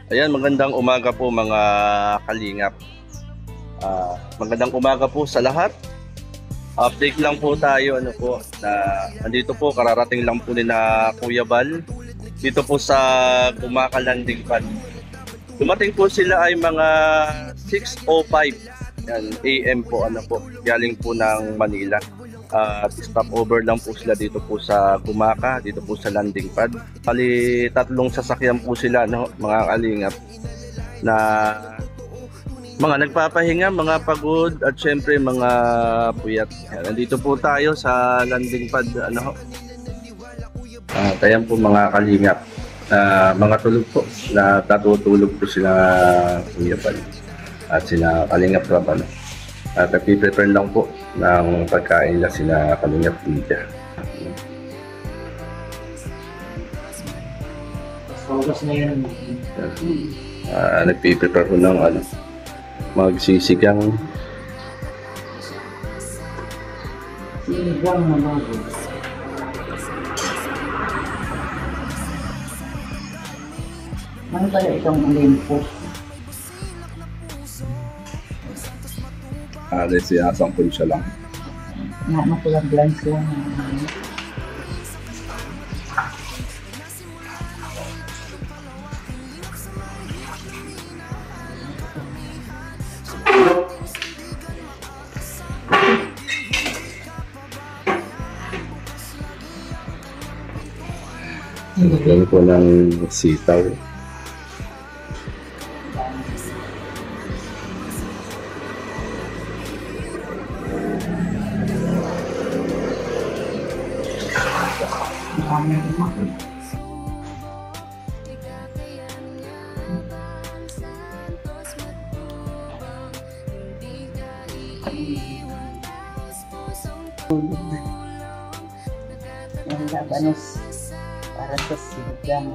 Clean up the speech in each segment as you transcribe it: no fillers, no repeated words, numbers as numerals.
Ayan, magandang umaga po mga kalingap. Magandang umaga po sa lahat. Update lang po tayo na andito po, kararating lang po ni na Kuya Bal dito po sa Gumaca Landing Pad. Dumating po sila ay mga 6:05 AM po, galing po ng Manila. Stopover lang po sila dito po sa Gumaca, dito po sa landing pad. Bali, 3 sasakyan po sila, mga kalingap, na mga nagpapahinga, mga pagod, at syempre mga puyat. Nandito po tayo sa landing pad, ayan po mga kalingap. Mga tulog po, na tatutulog po sila Kuya Bal at sila Kalingap Rob. At nagpiprepare lang po ng pagkain na sila Kalingap Media. Oras na yan. Nagpiprepare po ng magsisigang. Sinigang na bago. Ano pala itong Olympus? Siyasang po siya lang. Makulang glance lang. Lagyan po ng sitaw. Ang labanos para sa sinigang.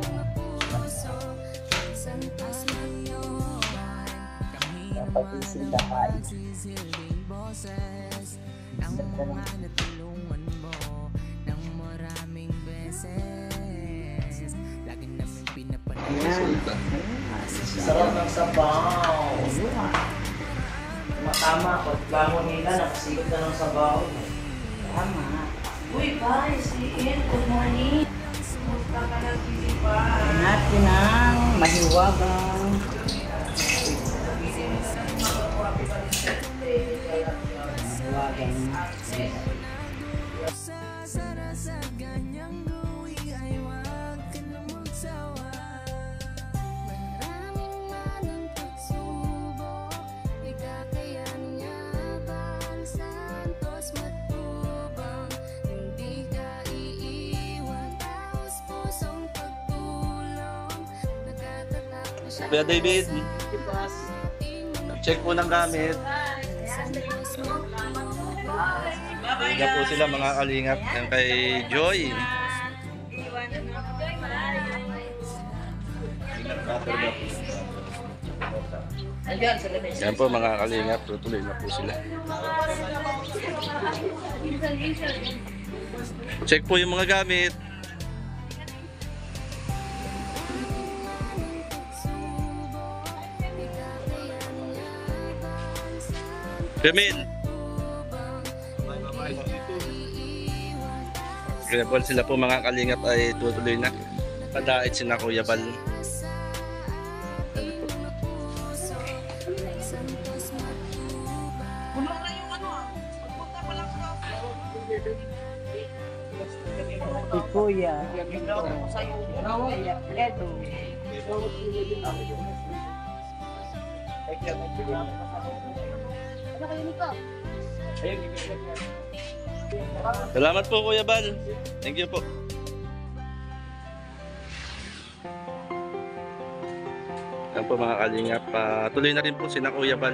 Dapat yung sindahan. Sarap ng sabaw. Tama, pagbangon nila, nakasigod na ng sabaw. Tama. Uy, guys, good morning. Kumusta ka na, Pilipan? Natin ang mahiwagang. Kuya David, check po ng gamit. Hindi po sila mga kalingap. Yan kay Joy. Yan po mga kalingap, tutuloy na po sila. Check po yung mga gamit. Camille. Kuya Bal, sila po mga kalingap ay tutuloy na. Padait sina Kuya Bal. Kuya. Salamat po Kuya Bal. Thank you po. Yan po mga kalingap. Tuloy na rin po sina Kuya Bal.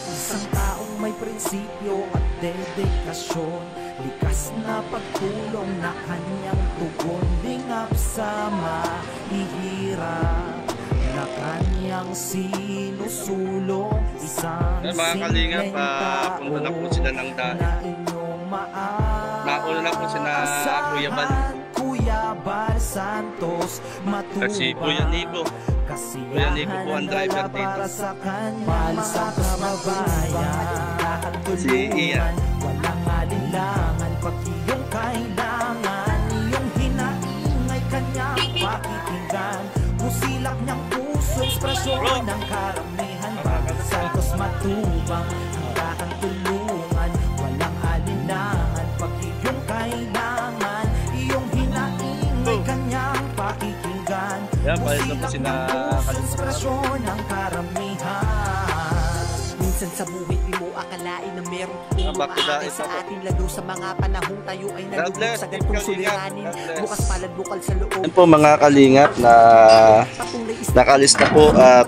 Isang taong may may prinsipyo at dedikasyon, likas na pagtulong na kanyang tugon, lingap sa mahihirap na kanyang sinusulong. Isang Mga kalingap, punta na po sila ng dahil. Nauna na po sila Kuya Bal. Kuya Bal Santos Matubang. Kasi Kuya Nico. Kuya Nico po ang driver dito. Si Ian. Walang alinlangan pag iyong kailangan, iyong hinaingay kanyang pakikinggan. Musilak niyang puso, ekspresyon ng karamihan. Bal Santos Matubang, handaan tulungan. Walang alinlangan pag iyong kailangan, iyong hinaingay kanyang pakikinggan. Yan, pahit na po sila ekspresyon ng karamihan. Minsan sa buhay di mo akalain na meron back to the umaakay sa isa. ating lalo sa mga panahong tayo ay nalulog bless, sa gantong Kalingap. suliranin. God bless. Bukas palad bukal sa loob. Yan po mga kalingap na nakalis na po at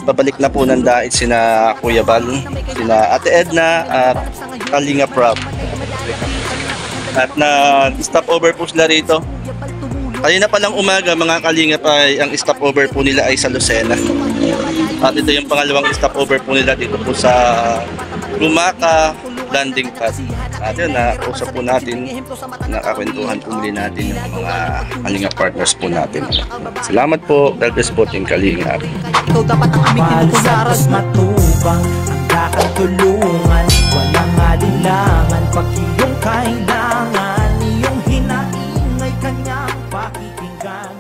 babalik na po ng dait sina Kuya Bal, sina Ate Edna at Kalingap Rob. At na-stop over po sila rito. Kanina pa lang umaga mga kalingap ay ang stopover po nila ay sa Lucena. At ito yung pangalawang stopover po nila dito po sa Lumaka landing pad. At yun, nakausap po natin, nakakwentuhan po muli natin yung mga kalingap partners po natin. Salamat po, God bless po Team Kalingap. Ikaw dapat ang aming Bal tinutunaran. Santos Matubang, handaan tulungan. Walang alinlangan pag iyong kailangan, iyong hinaingay kanyang pakikinggan.